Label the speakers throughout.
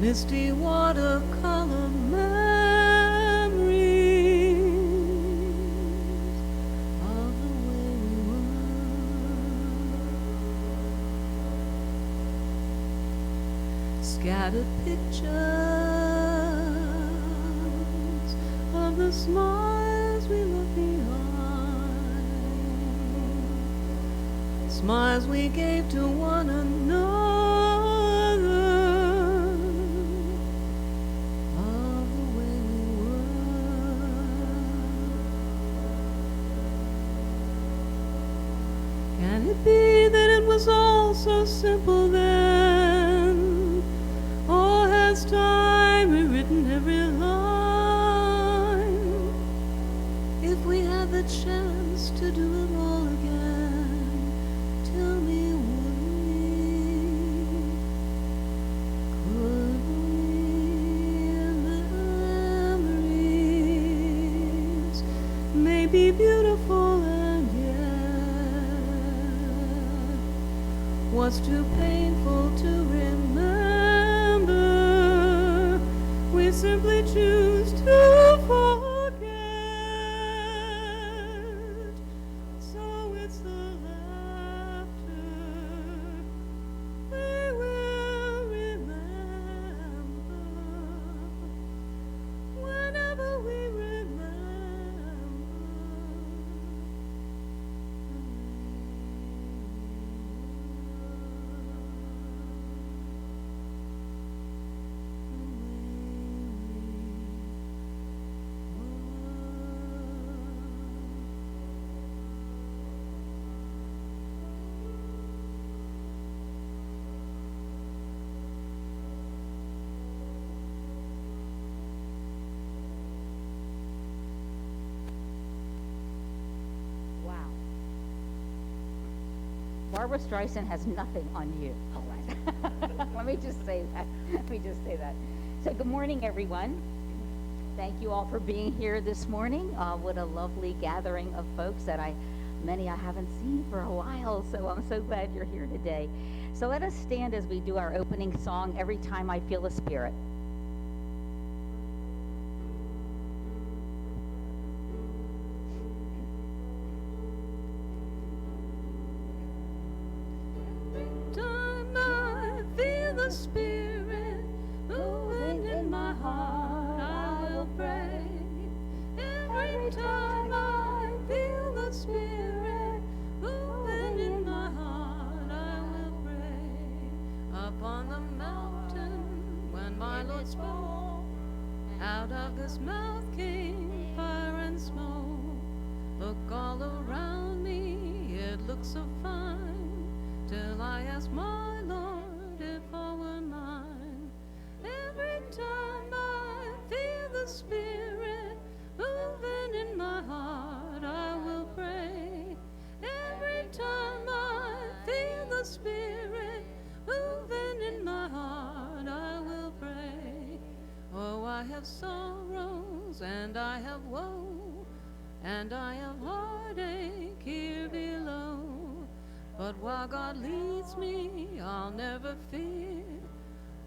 Speaker 1: misty watercolor memories of the way we were. Scattered pictures of the smiles we left behind, smiles we gave to one another. Can it be that it was all so simple then? Or has time rewritten every line? If we had the chance to do it all again, tell me, would we? Could we? Memories may be beautiful and what's too painful to remember, we simply choose to forget. So it's the laughter we will remember whenever we remember.
Speaker 2: Barbara Streisand has nothing on you. All right. Let me just say that. So good morning, everyone. Thank you all for being here this morning. What a lovely gathering of folks that many I haven't seen for a while. So I'm so glad you're here today. So let us stand as we do our opening song, Every Time I Feel a Spirit.
Speaker 1: Spirit moving in my heart, I will pray. Every time I feel the Spirit moving in my heart, I will pray. Upon the mountain, when my Lord spoke, out of this mouth came fire and smoke. Look all around me, it looks so fine, till I asked my Lord if all were mine. Every time I feel the Spirit moving in my heart, I will pray. Every time I feel the Spirit moving in my heart, I will pray. Oh, I have sorrows and I have woe, and I have heartache here below. But while God leads me, I'll never fear,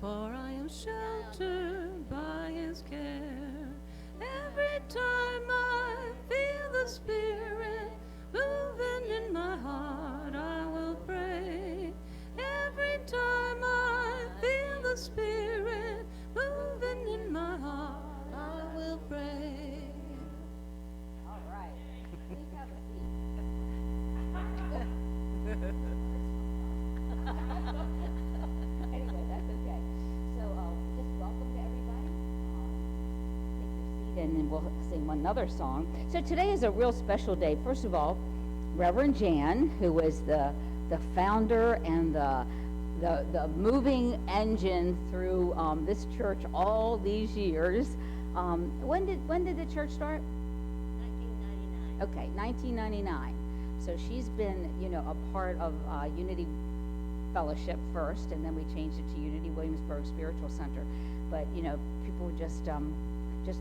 Speaker 1: for I am sheltered by His care. Every time I feel the Spirit moving in my heart, I will pray. Every time I feel the Spirit moving in my heart, I will pray.
Speaker 2: All right. Please have a seat. Anyway, that's okay. So just welcome to everybody. Take your seat and then we'll sing another song. So today is a real special day. First of all, Reverend Jan, who was the founder and the moving engine through this church all these years. When did the church start?
Speaker 3: 1999.
Speaker 2: Okay, 1999. So she's been, a part of Unity Fellowship first, and then we changed it to Unity Williamsburg Spiritual Center. But people just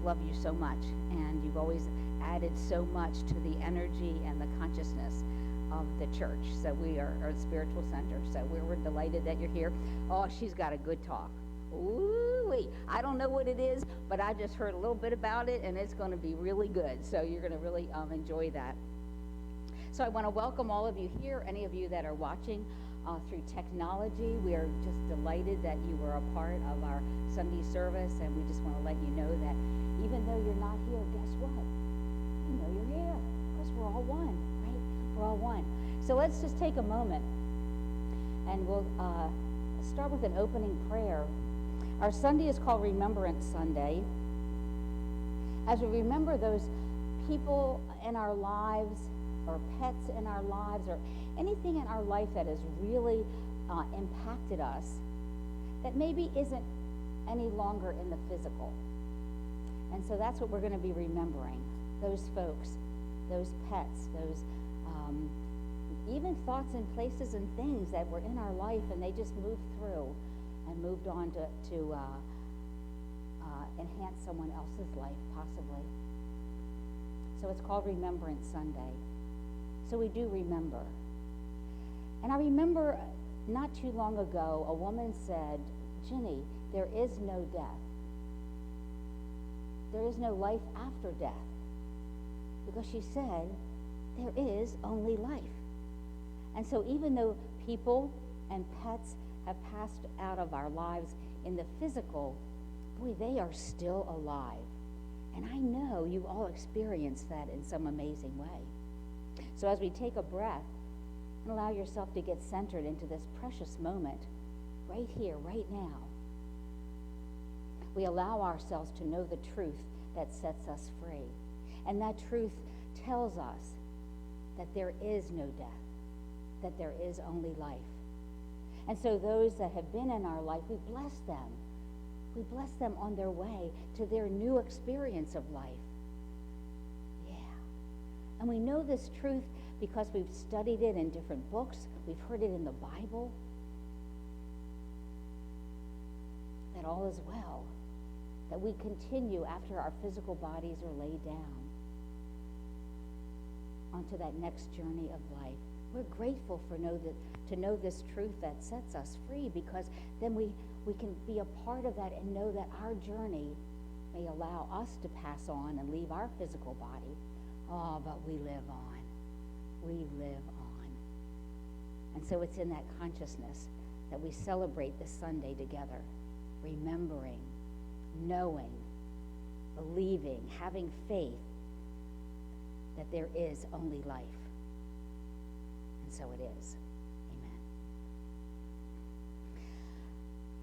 Speaker 2: love you so much, and you've always added so much to the energy and the consciousness of the church. So we are a spiritual center. So we're delighted that you're here. Oh, she's got a good talk. Ooh-wee. I don't know what it is, but I just heard a little bit about it, and it's going to be really good. So you're going to really enjoy that. So I want to welcome all of you here, any of you that are watching through technology. We are just delighted that you were a part of our Sunday service, and we just want to let you know that even though you're not here, guess what? You know you're here, because we're all one, right? We're all one. So let's just take a moment, and we'll start with an opening prayer. Our Sunday is called Remembrance Sunday. As we remember those people in our lives, or pets in our lives, or anything in our life that has really impacted us, that maybe isn't any longer in the physical. And so that's what we're going to be remembering. Those folks, those pets, those even thoughts and places and things that were in our life, and they just moved through and moved on to enhance someone else's life, possibly. So it's called Remembrance Sunday. So we do remember. And I remember not too long ago, a woman said, Ginny, there is no death. There is no life after death. Because she said, there is only life. And so even though people and pets have passed out of our lives in the physical, boy, they are still alive. And I know you've all experienced that in some amazing way. So as we take a breath and allow yourself to get centered into this precious moment, right here, right now, we allow ourselves to know the truth that sets us free. And that truth tells us that there is no death, that there is only life. And so those that have been in our life, we bless them. We bless them on their way to their new experience of life. And we know this truth because we've studied it in different books. We've heard it in the Bible. That all is well. That we continue after our physical bodies are laid down onto that next journey of life. We're grateful to know this truth that sets us free, because then we can be a part of that and know that our journey may allow us to pass on and leave our physical body. Oh, but we live on. We live on. And so it's in that consciousness that we celebrate this Sunday together, remembering, knowing, believing, having faith that there is only life. And so it is.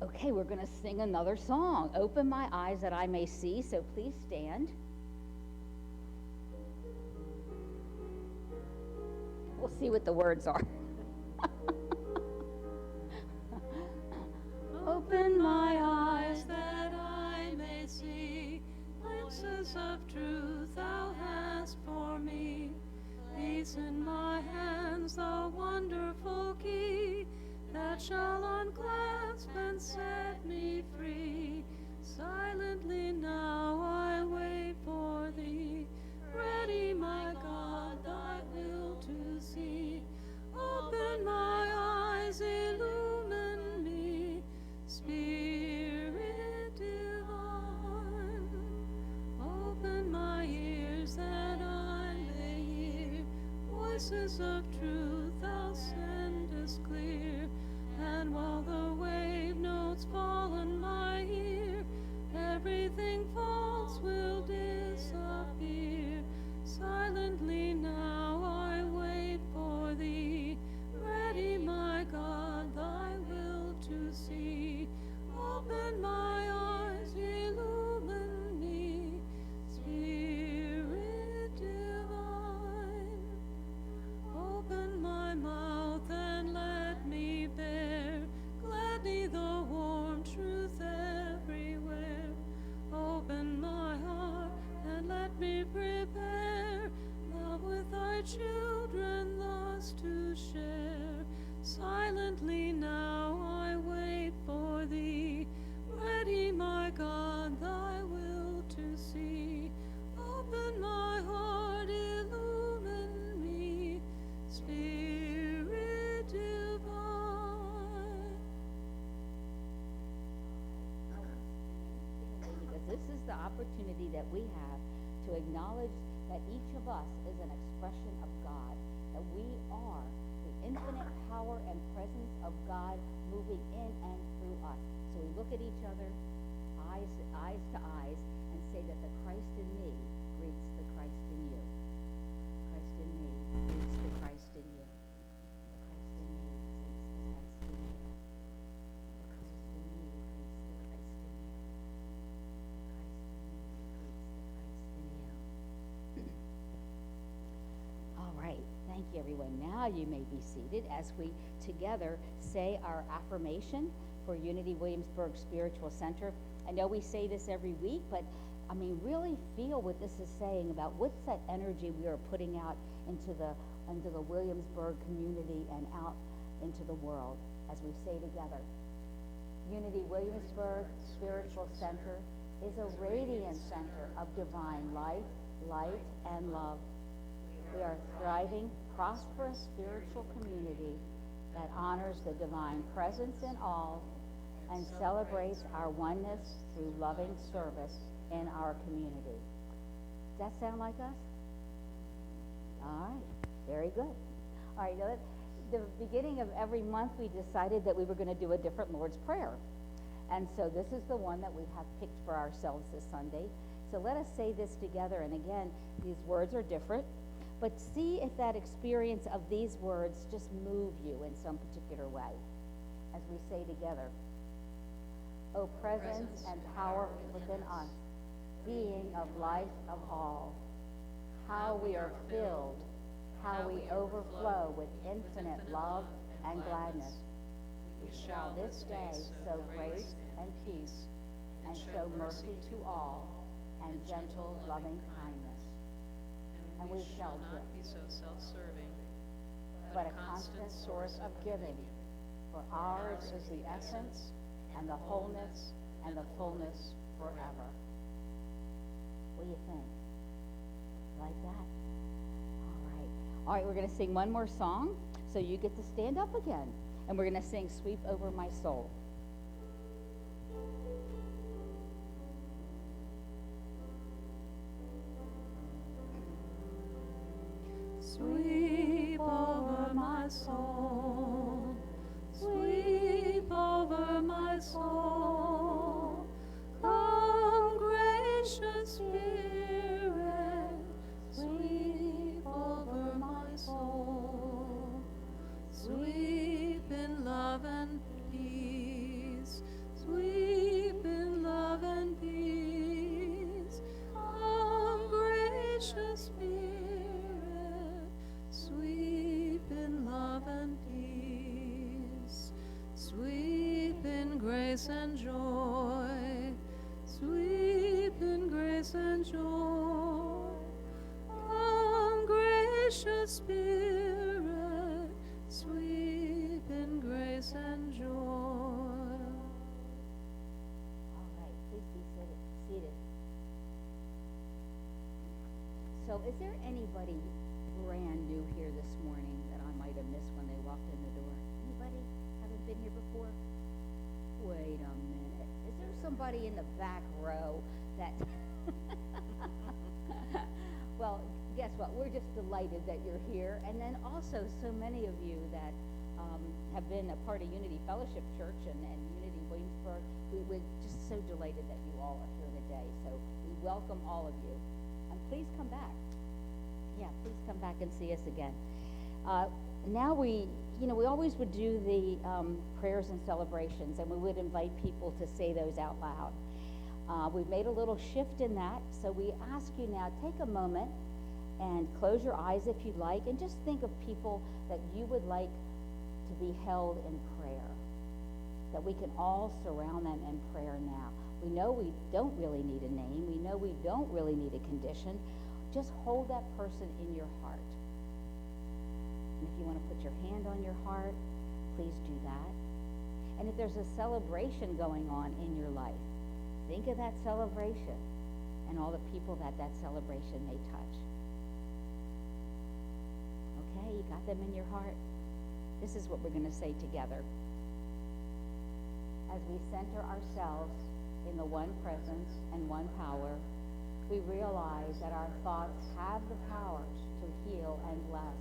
Speaker 2: Amen. Okay, we're going to sing another song, Open My Eyes That I May See, so please stand. We'll see what the words are.
Speaker 1: Open my eyes that I may see glimpses of truth thou hast for me. Place in my hands the wonderful key that shall unclasp and set me free. Silently now I wait for thee. Ready, my God, thy will to see. Open my eyes, illumine me, Spirit divine. Open my ears that I may hear voices of truth thou sendest clear. And while the wave notes fall on my ear, everything false will disappear. Silently now I wait for thee. Ready, my God, thy will to see. Open my eyes, illumine me, Spirit divine. Open my mouth and let me bear gladly the warm truth everywhere. Open my heart and let me prepare love with thy children thus to share. Silently now I wait for thee. Ready, my God, thy will to see. Open my heart, illumine me, Spirit divine.
Speaker 2: opportunity that we have to acknowledge that each of us is an expression of God, that we are the infinite power and presence of God moving in and through us. So we look at each other, eyes to eyes, and say that the Christ in me greets the Christ in you. Christ in me greets the Christ in you. The Christ in me greets the Christ in you. The Christ in me greets the Christ in you. All right, thank you, everyone. Now you may be seated as we together say our affirmation for Unity Williamsburg Spiritual Center. I know we say this every week, but I mean, really feel what this is saying about what's that energy we are putting out into the Williamsburg community and out into the world as we say together. Unity Williamsburg Spiritual Center is a radiant center of divine life, light, and love. We are a thriving, prosperous spiritual community that honors the divine presence in all and celebrates our oneness through loving service in our community. Does that sound like us? All right, very good. All right, now the beginning of every month we decided that we were going to do a different Lord's Prayer. And so this is the one that we have picked for ourselves this Sunday. So let us say this together. And again, these words are different, but see if that experience of these words just move you in some particular way as we say together. O presence and power within us, being of life of all, how we are filled, how we overflow with infinite love and gladness. We shall this day sow grace and peace, and show mercy to all, and gentle loving kindness. And we shall
Speaker 1: not be so self-serving,
Speaker 2: but a constant source of giving, for ours is the essence and the wholeness and the fullness forever. What do you think? Like that? All right, we're going to sing one more song, so you get to stand up again. And we're going to sing Sweep Over My Soul.
Speaker 1: Sweep over my soul, sweep over my soul, come gracious Spirit, sweep over my soul, sweep in love and peace, sweep in love and peace, come gracious Spirit, sweep in love and peace, sweep in grace and joy, sweep in grace and joy, come gracious Spirit, sweep in grace and joy.
Speaker 2: All right, please be seated. So is there anybody brand new here this morning that I might have missed when they walked in the door? Anybody? Haven't been here before? Wait a minute. Is there somebody in the back row that... Well, guess what? We're just delighted that you're here. And then also so many of you that have been a part of Unity Fellowship Church and Unity Williamsburg. We're just so delighted that you all are here today. So we welcome all of you. And please come back. Yeah, please come back and see us again. Now we always would do the prayers and celebrations, and we would invite people to say those out loud. We've made a little shift in that, so we ask you now, take a moment and close your eyes if you'd like, and just think of people that you would like to be held in prayer, that we can all surround them in prayer now. We know we don't really need a name. We know we don't really need a condition. Just hold that person in your heart. And if you want to put your hand on your heart, please do that. And if there's a celebration going on in your life, think of that celebration and all the people that celebration may touch. Okay, you got them in your heart? This is what we're going to say together. As we center ourselves in the one presence and one power we realize that our thoughts have the power to heal and bless.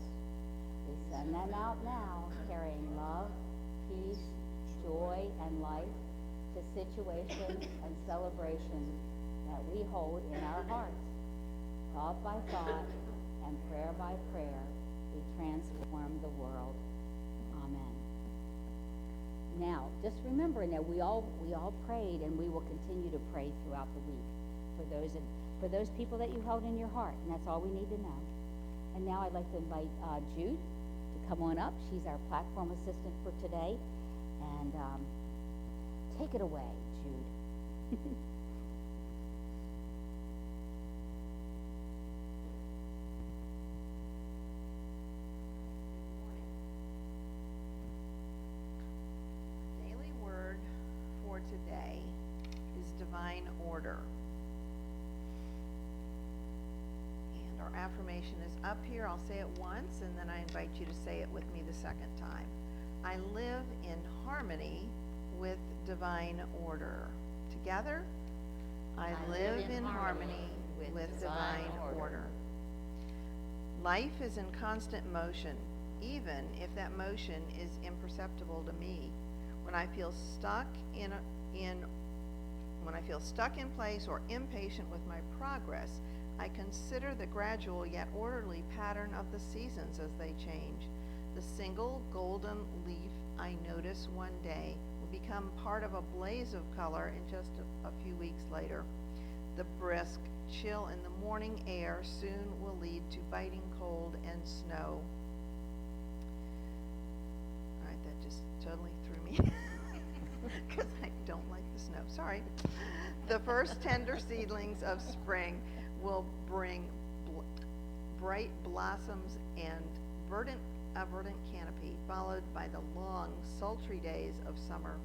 Speaker 2: We send them out now, carrying love, peace, joy, and life to situations and celebrations that we hold in our hearts. Thought by thought and prayer by prayer, we transform the world. Amen. Now, just remembering that we all prayed, and we will continue to pray throughout the week for those people that you held in your heart, and that's all we need to know. And now I'd like to invite Jude to come on up. She's our platform assistant for today, and take it away, Jude.
Speaker 4: Daily word for today is divine order. And our affirmation is up here. I'll say it once, and then I invite you to say it with me the second time. I live in harmony with divine order. Together, I live in harmony with divine order. Life is in constant motion, even if that motion is imperceptible to me. When I feel stuck in place or impatient with my progress, I consider the gradual yet orderly pattern of the seasons as they change. The single golden leaf I notice one day will become part of a blaze of color in just a few weeks later. The brisk chill in the morning air soon will lead to biting cold and snow. All right, that just totally threw me because I don't like the snow. Sorry. The first tender seedlings of spring will bring bright blossoms and a verdant canopy, followed by the long, sultry days of summer.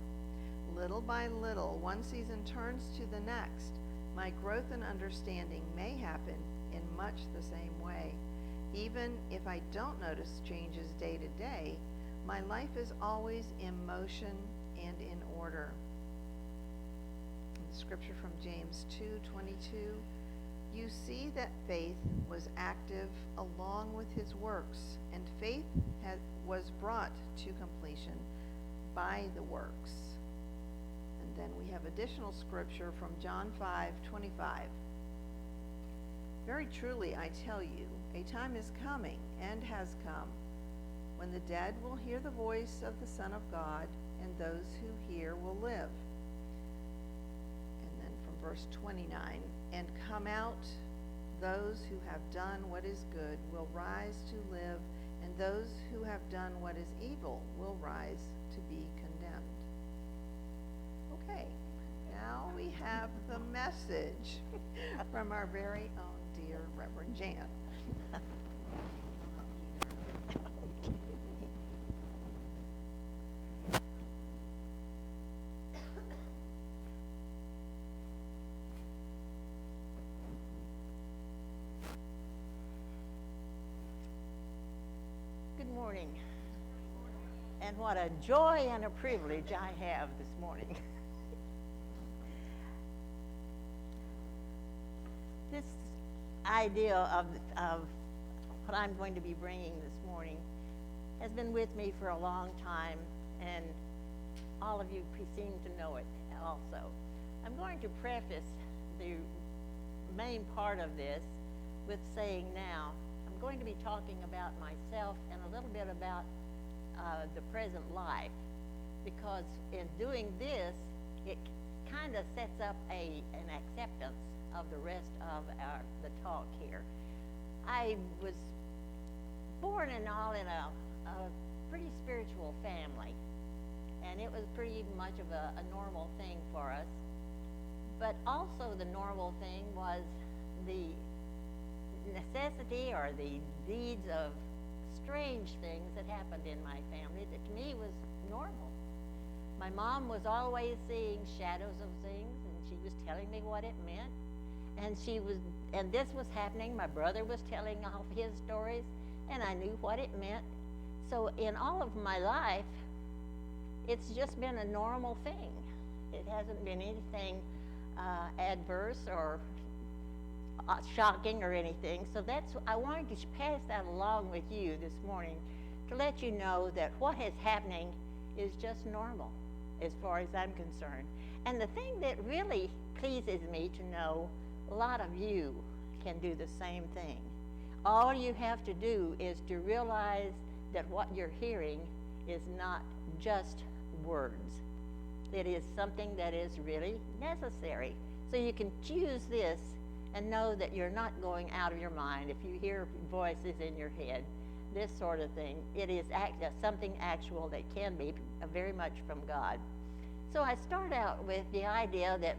Speaker 4: Little by little, one season turns to the next. My growth and understanding may happen in much the same way. Even if I don't notice changes day to day, my life is always in motion and in order. Scripture from James 2:22. You see that faith was active along with his works, and faith was brought to completion by the works. And then we have additional scripture from John 5:25. Very truly I tell you, a time is coming and has come when the dead will hear the voice of the Son of God, and those who hear will live. Verse 29, and come out, those who have done what is good will rise to live, and those who have done what is evil will rise to be condemned. Okay, now we have the message from our very own dear Reverend Jan.
Speaker 3: Good morning. And what a joy and a privilege I have this morning. This idea of what I'm going to be bringing this morning has been with me for a long time, and all of you seem to know it also. I'm going to preface the main part of this with saying now, I'm going to be talking about myself and a little bit about the present life, because in doing this, it kind of sets up an acceptance of the rest of the talk here. I was born and all in a pretty spiritual family, and it was pretty much of a normal thing for us. But also the normal thing was the necessity or the deeds of strange things that happened in my family that to me was normal. My mom was always seeing shadows of things, and she was telling me what it meant. And this was happening. My brother was telling all of his stories, and I knew what it meant. So in all of my life, it's just been a normal thing. It hasn't been anything adverse or shocking or anything. So I wanted to pass that along with you this morning to let you know that what is happening is just normal as far as I'm concerned. And the thing that really pleases me to know, a lot of you can do the same thing. All you have to do is to realize that what you're hearing is not just words. It is something that is really necessary. So you can choose this and know that you're not going out of your mind. If you hear voices in your head, this sort of thing, it is something actual that can be very much from God. So I start out with the idea that,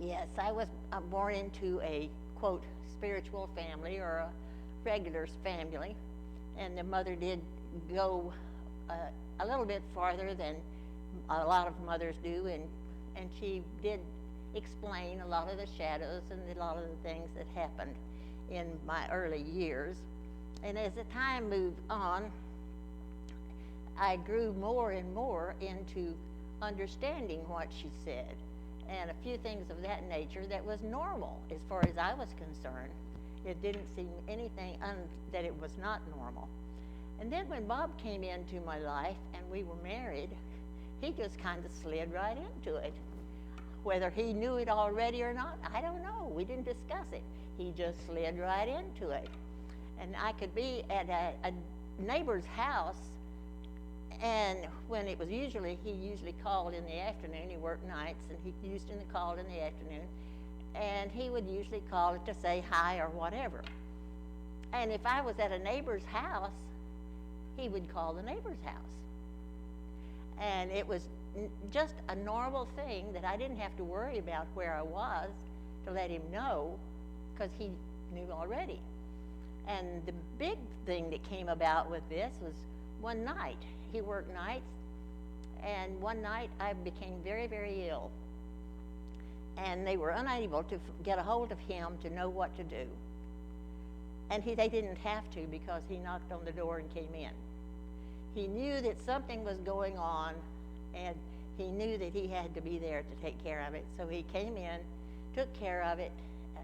Speaker 3: yes, I was born into a, quote, spiritual family or a regular family, and the mother did go a little bit farther than a lot of mothers do, and she did explain a lot of the shadows and a lot of the things that happened in my early years. And as the time moved on, I grew more and more into understanding what she said, and a few things of that nature that was normal as far as I was concerned. It didn't seem anything that it was not normal. And then when Bob came into my life and we were married, he just kind of slid right into it. Whether he knew it already or not, I don't know. We didn't discuss it. He just slid right into it. And I could be at a neighbor's house, and when it was he usually called in the afternoon. He worked nights, and he used to call in the afternoon. And he would usually call it to say hi or whatever. And if I was at a neighbor's house, he would call the neighbor's house. And it was just a normal thing that I didn't have to worry about where I was to let him know, because he knew already. And the big thing that came about with this was one night. He worked nights, and one night I became very, very ill. And they were unable to get a hold of him to know what to do. And they didn't have to, because he knocked on the door and came in. He knew that something was going on, and he knew that he had to be there to take care of it. So he came in, took care of it,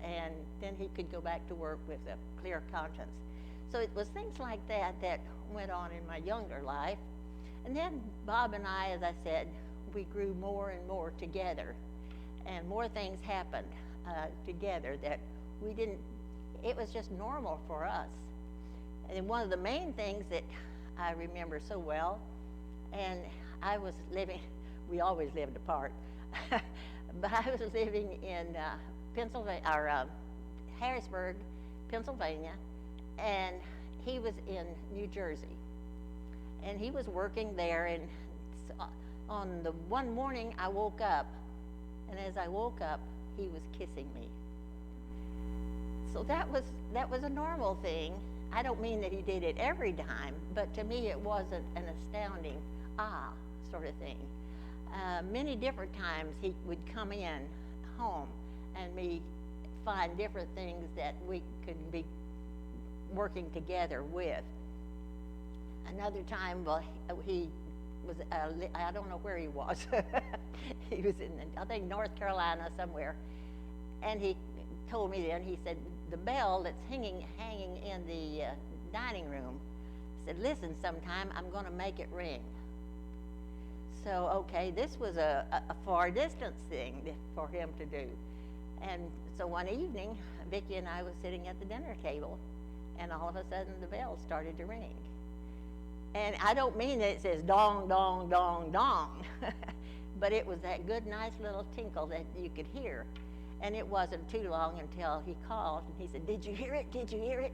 Speaker 3: and then he could go back to work with a clear conscience. So it was things like that that went on in my younger life. And then Bob and I, as I said, we grew more and more together, and more things happened together that it was just normal for us. And one of the main things that I remember so well, and I was living, we always lived apart, but I was living in Harrisburg, Pennsylvania, and he was in New Jersey. And he was working there, and on the one morning I woke up, and as I woke up, he was kissing me. So that was a normal thing. I don't mean that he did it every time, but to me it wasn't an astounding sort of thing. Many different times he would come in home and me find different things that we could be working together with. Another time, well, he was, I don't know where he was. He was in, I think, North Carolina somewhere. And he told me then, he said, the bell that's hanging in the dining room, said, listen, sometime I'm going to make it ring. So, okay, this was a far distance thing for him to do. And so one evening, Vicki and I was sitting at the dinner table, and all of a sudden the bell started to ring. And I don't mean that it says dong, dong, dong, dong, but it was that good, nice little tinkle that you could hear. And it wasn't too long until he called, and he said, did you hear it? Did you hear it?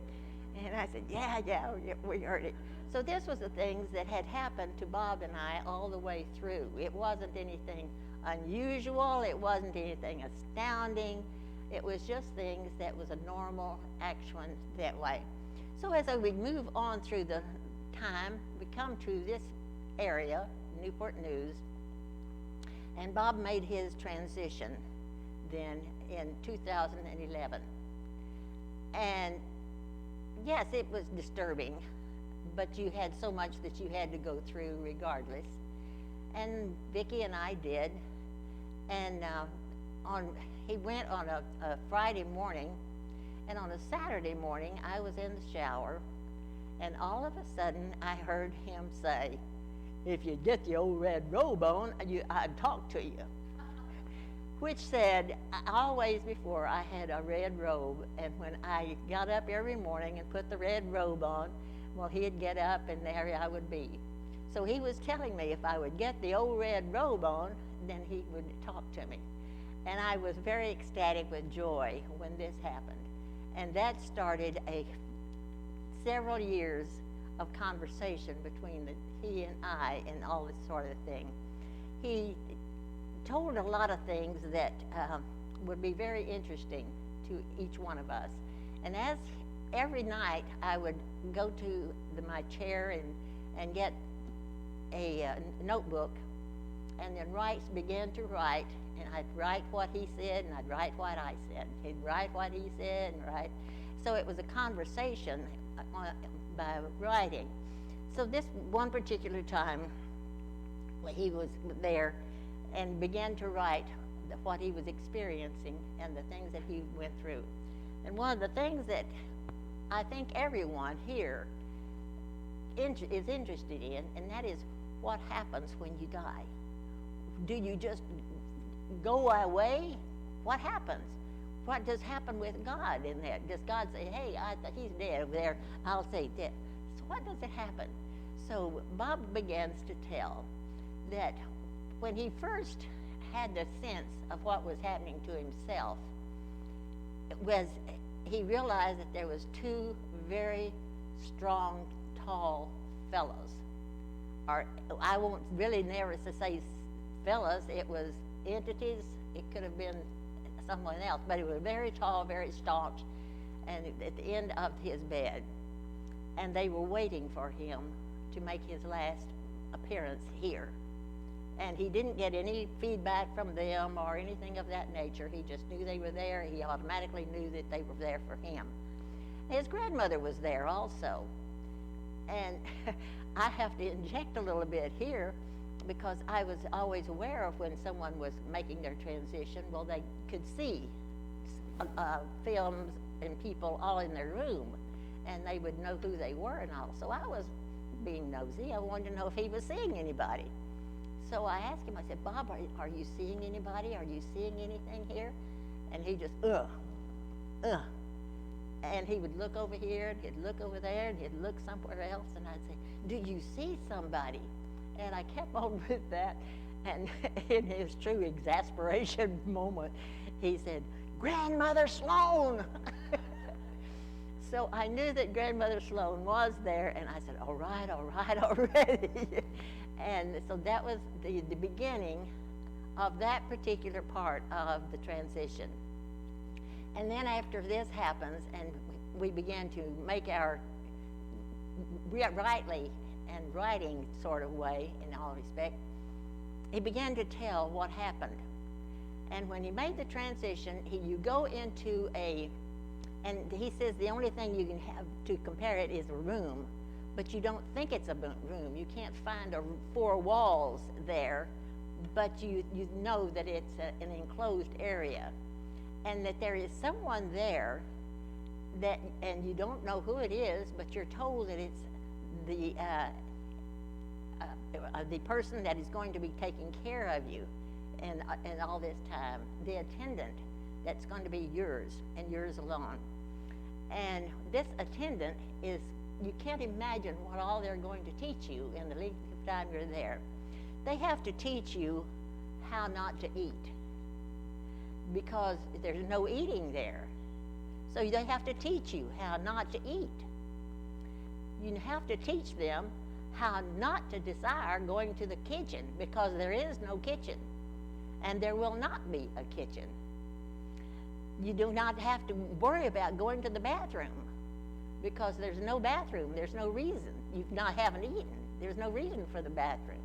Speaker 3: And I said, yeah, we heard it. So this was the things that had happened to Bob and I all the way through. It wasn't anything unusual. It wasn't anything astounding. It was just things that was a normal action that way. So as we move on through the time, we come to this area, Newport News, and Bob made his transition then in 2011. And yes, it was disturbing, but you had so much that you had to go through regardless. And Vicki and I did. And he went on a Friday morning, And on a Saturday morning, I was in the shower, and all of a sudden, I heard him say, "If you get the old red robe on, I'd talk to you." Which said, always before I had a red robe, and when I got up every morning and put the red robe on, well, he'd get up and there I would be. So he was telling me if I would get the old red robe on, then he would talk to me. And I was very ecstatic with joy when this happened. And that started several years of conversation between he and I and all this sort of thing. He told a lot of things that would be very interesting to each one of us. And as every night I would go to my chair and get a notebook, and then begin to write, and I'd write what he said, and I'd write what I said. He'd write what he said, and write. So it was a conversation by writing. So this one particular time, he was there and began to write what he was experiencing and the things that he went through. And one of the things that I think everyone here is interested in, and that is what happens when you die. Do you just go away? What happens? What does happen with God in that? Does God say, "Hey, he's dead over there, I'll say dead"? So what does it happen? So Bob begins to tell that when he first had the sense of what was happening to himself, he realized that there was two very strong, tall fellows. Or I won't really never say fellows, it was entities, it could have been someone else, but it was very tall, very staunch, and at the end of his bed. And they were waiting for him to make his last appearance here. And he didn't get any feedback from them or anything of that nature. He just knew they were there. He automatically knew that they were there for him. His grandmother was there also. And I have to inject a little bit here because I was always aware of when someone was making their transition. Well, they could see films and people all in their room, and they would know who they were and all. So I was being nosy. I wanted to know if he was seeing anybody. So I asked him, I said, "Bob, are you seeing anybody? Are you seeing anything here?" And he just, And he would look over here, and he'd look over there, and he'd look somewhere else, and I'd say, "Do you see somebody?" And I kept on with that, and in his true exasperation moment, he said, "Grandmother Sloan!" So I knew that Grandmother Sloan was there, and I said, all right, already. And so that was the beginning of that particular part of the transition. And then after this happens, and we began to make our rightly and writing sort of way in all respect, he began to tell what happened. And when he made the transition, you go into and he says the only thing you can have to compare it is a room, but you don't think it's a room. You can't find four walls there, but you know that it's an enclosed area, and that there is someone there and you don't know who it is, but you're told that it's the person that is going to be taking care of you and all this time, the attendant that's going to be yours and yours alone. And this attendant you can't imagine what all they're going to teach you in the length of time you're there. They have to teach you how not to eat because there's no eating there. So they have to teach you how not to eat. You have to teach them how not to desire going to the kitchen because there is no kitchen and there will not be a kitchen. You do not have to worry about going to the bathroom because there's no bathroom. There's no reason. You haven't eaten. There's no reason for the bathroom.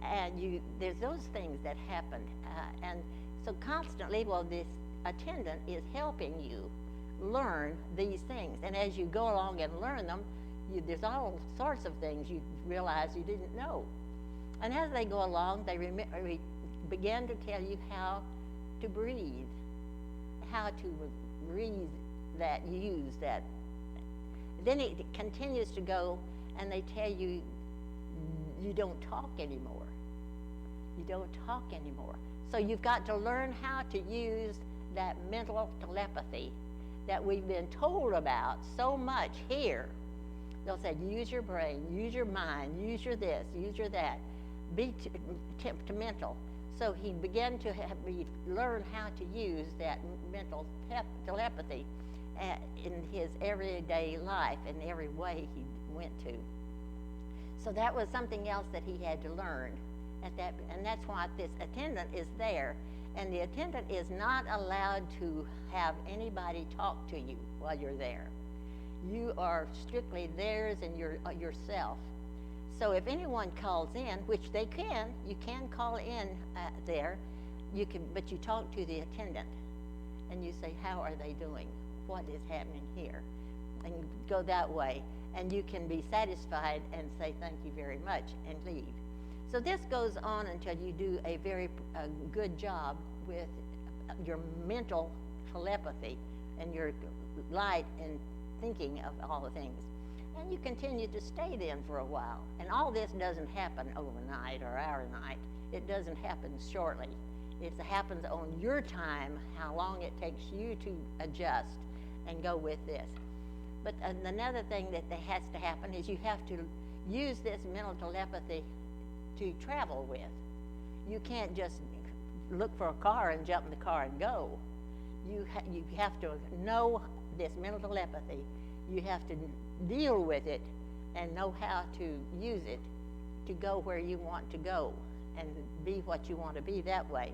Speaker 3: And there's those things that happen. And so constantly, this attendant is helping you learn these things. And as you go along and learn them, there's all sorts of things you realize you didn't know. And as they go along, they begin to tell you how to breathe that use that. Then it continues to go, and they tell you, you don't talk anymore. You don't talk anymore. So you've got to learn how to use that mental telepathy that we've been told about so much here. They'll say, use your brain, use your mind, use your this, use your that. Be mental. So he began to learn how to use that mental telepathy in his everyday life, in every way he went to. So that was something else that he had to learn. And that's why this attendant is there. And the attendant is not allowed to have anybody talk to you while you're there. You are strictly theirs and yourself. So if anyone calls in, which they can, you can call in there, but you talk to the attendant and you say, how are they doing? What is happening here? And go that way. And you can be satisfied and say thank you very much and leave. So this goes on until you do a very good job with your mental telepathy and your light and thinking of all the things. And you continue to stay then for a while. And all this doesn't happen overnight or overnight. It doesn't happen shortly. It happens on your time, how long it takes you to adjust and go with this. But another thing that has to happen is you have to use this mental telepathy to travel with. You can't just look for a car and jump in the car and go. You have to know this mental telepathy. You have to deal with it and know how to use it to go where you want to go and be what you want to be that way.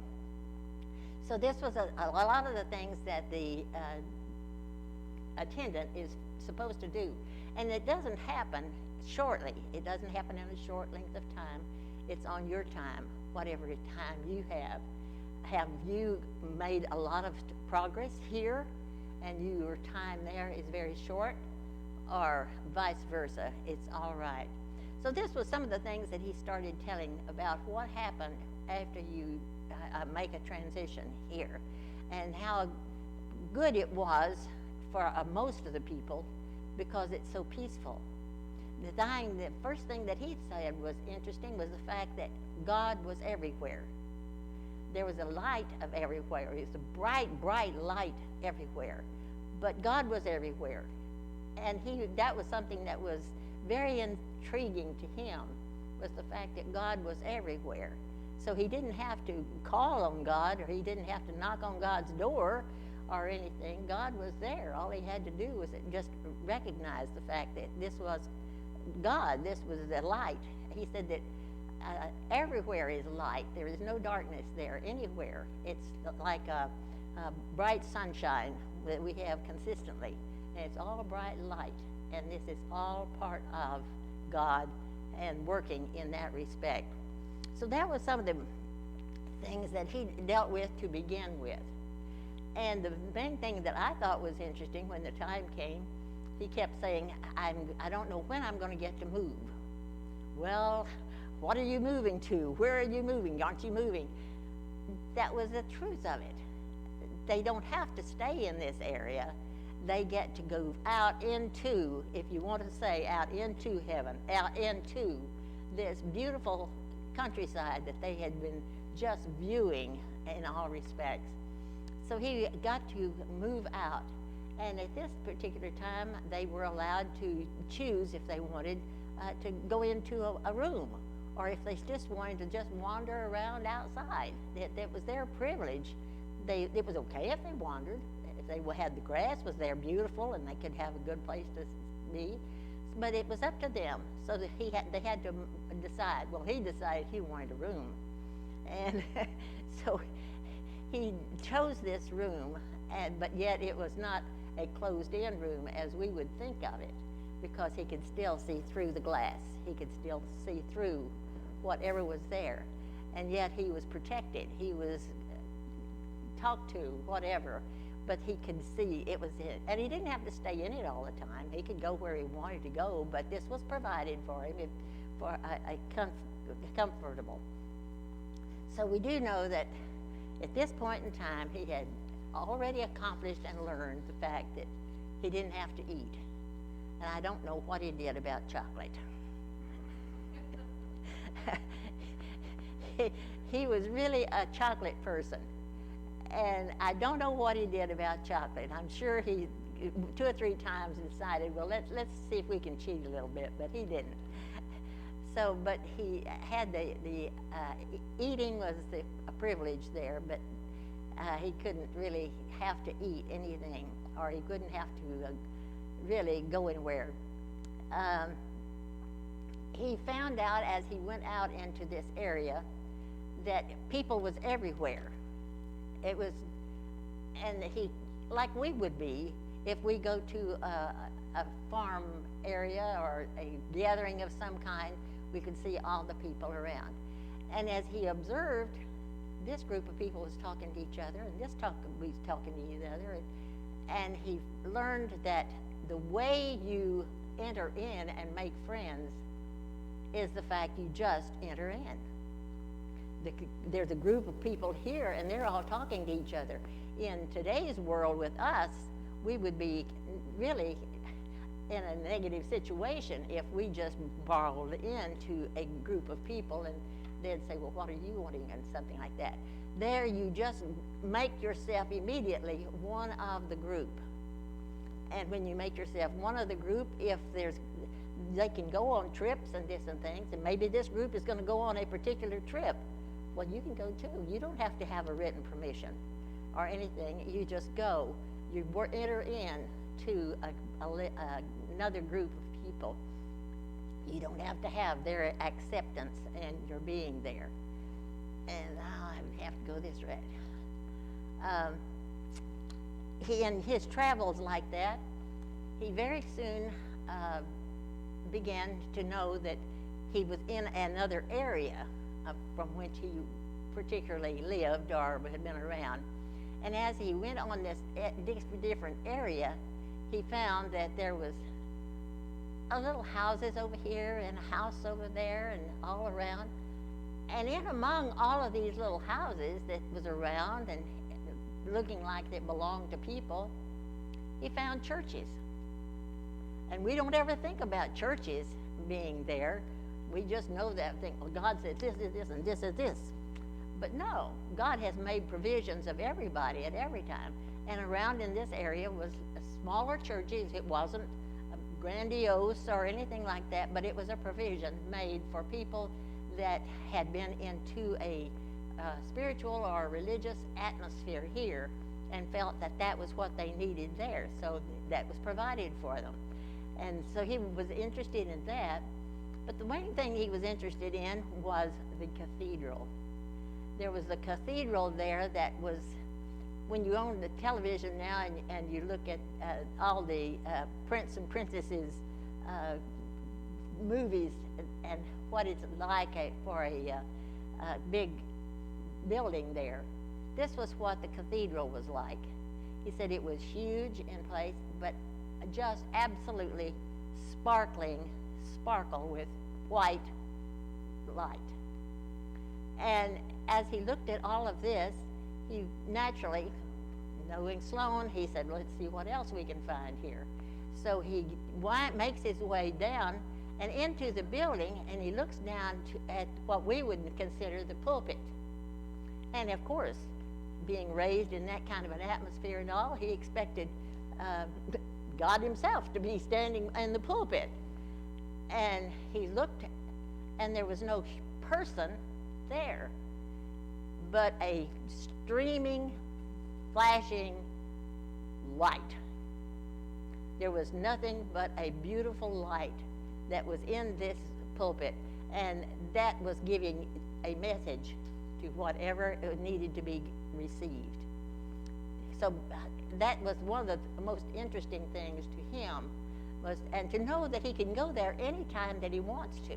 Speaker 3: So this was a lot of the things that the attendant is supposed to do. And it doesn't happen shortly. It doesn't happen in a short length of time. It's on your time, whatever time you have. Have you made a lot of progress here and your time there is very short, or vice versa? It's all right. So this was some of the things that he started telling about what happened after you make a transition here, and how good it was for most of the people because it's so peaceful. The first thing that he said was interesting was the fact that God was everywhere. There was a light of everywhere. It was a bright, bright light everywhere. But God was everywhere. And that was something that was very intriguing to him, was the fact that God was everywhere. So he didn't have to call on God, or he didn't have to knock on God's door or anything. God was there. All he had to do was just recognize the fact that this was God. This was the light. He said that everywhere is light. There is no darkness there anywhere. It's like a bright sunshine that we have consistently. And it's all bright light. And this is all part of God and working in that respect. So that was some of the things that he dealt with to begin with. And the main thing that I thought was interesting when the time came, he kept saying, I don't know when I'm going to get to move. Well, what are you moving to? Where are you moving? Aren't you moving? That was the truth of it. They don't have to stay in this area. They get to go out into, if you want to say, out into heaven, out into this beautiful countryside that they had been just viewing in all respects. So he got to move out. And at this particular time, they were allowed to choose if they wanted to go into a room, or if they just wanted to just wander around outside. That was their privilege. It was okay if they wandered. If they had the grass was there beautiful and they could have a good place to be. But it was up to them. So that they had to decide. Well, he decided he wanted a room. And so he chose this room, but yet it was not a closed-in room as we would think of it, because he could still see through the glass. He could still see through whatever was there. And yet he was protected. He was talked to, whatever, but he could see it was it. And he didn't have to stay in it all the time. He could go where he wanted to go, but this was provided for him for comfortable. So we do know that at this point in time, he had already accomplished and learned the fact that he didn't have to eat. And I don't know what he did about chocolate. He was really a chocolate person. And I don't know what he did about chocolate. I'm sure he 2 or 3 times decided, well, let's see if we can cheat a little bit, but he didn't. So, but he had eating was a privilege there, but he couldn't really have to eat anything, or he couldn't have to really go anywhere. He found out as he went out into this area that people was everywhere. It was, and he, like we would be, if we go to a farm area or a gathering of some kind, we could see all the people around. And as he observed, this group of people was talking to each other, and this was talking to each other, and he learned that the way you enter in and make friends is the fact you just enter in. There's a group of people here, and they're all talking to each other. In today's world with us, we would be really in a negative situation if we just borrowed into a group of people and they'd say, well, what are you wanting, and something like that. There you just make yourself immediately one of the group. And when you make yourself one of the group, if they can go on trips and different things, and maybe this group is going to go on a particular trip, well, you can go too. You don't have to have a written permission or anything. You just go. You enter in to another group of people. You don't have to have their acceptance and your being there. And I have to go this route. He, in his travels like that, he very soon began to know that he was in another area from which he particularly lived or had been around. And as he went on this different area, he found that there was little houses over here and a house over there and all around. And in among all of these little houses that was around and looking like they belonged to people, he found churches. And we don't ever think about churches being there. We just know that, think, well, God said this is this and this is this. But no, God has made provisions of everybody at every time. And around in this area was smaller churches. It wasn't grandiose or anything like that, but it was a provision made for people that had been into a spiritual or religious atmosphere here and felt that that was what they needed there. So that was provided for them. And so he was interested in that. But the main thing he was interested in was the cathedral. There was a cathedral there that was, when you own the television now and you look at all the prince and princesses movies and what it's like for a big building there, this was what the cathedral was like. He said it was huge in place, but just absolutely sparkle with white light. And as he looked at all of this, he naturally, knowing Sloan, he said, let's see what else we can find here. So he makes his way down and into the building, and he looks down at what we would consider the pulpit. And of course, being raised in that kind of an atmosphere and all, he expected God himself to be standing in the pulpit. And he looked, and there was no person there, but a streaming, flashing light. There was nothing but a beautiful light that was in this pulpit, and that was giving a message to whatever needed to be received. So that was one of the most interesting things to him, and to know that he can go there anytime that he wants to.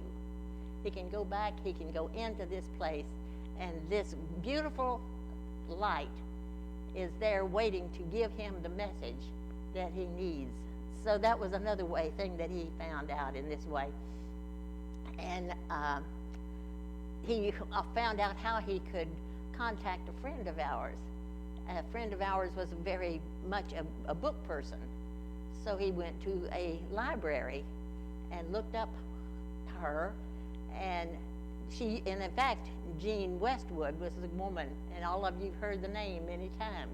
Speaker 3: He can go back, he can go into this place, and this beautiful light is there waiting to give him the message that he needs. So that was another thing that he found out in this way. And he found out how he could contact a friend of ours. A friend of ours was very much a book person. So he went to a library and looked up her, and and in fact, Jean Westwood was the woman, and all of you have heard the name many times.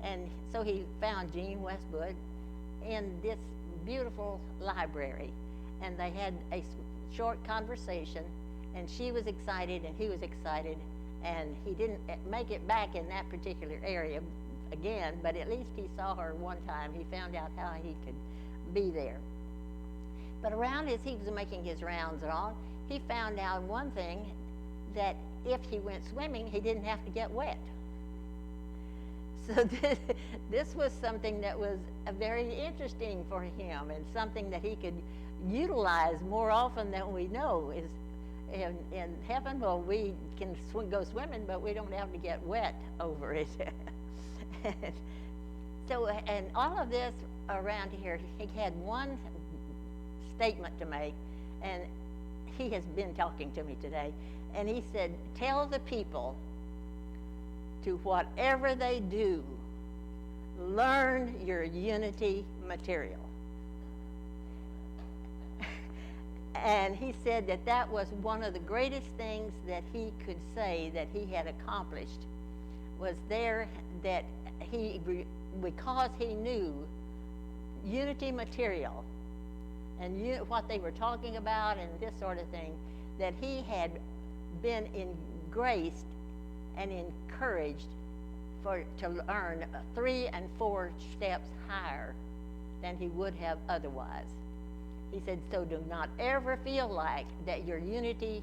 Speaker 3: And so he found Jean Westwood in this beautiful library, and they had a short conversation, and she was excited and he was excited, and he didn't make it back in that particular area again, but at least he saw her one time. He found out how he could be there. But around as he was making his rounds and all, he found out one thing, that if he went swimming, he didn't have to get wet. So this was something that was very interesting for him, and something that he could utilize more often than we know. Is in heaven, well, we can go swimming, but we don't have to get wet over it. So, and all of this around here, he had one statement to make, and he has been talking to me today, and he said, tell the people to whatever they do, learn your unity material. And he said that that was one of the greatest things that he could say that he had accomplished, was there that because he knew unity material and what they were talking about and this sort of thing, that he had been graced and encouraged to learn 3 and 4 steps higher than he would have otherwise. He said, so do not ever feel like that your unity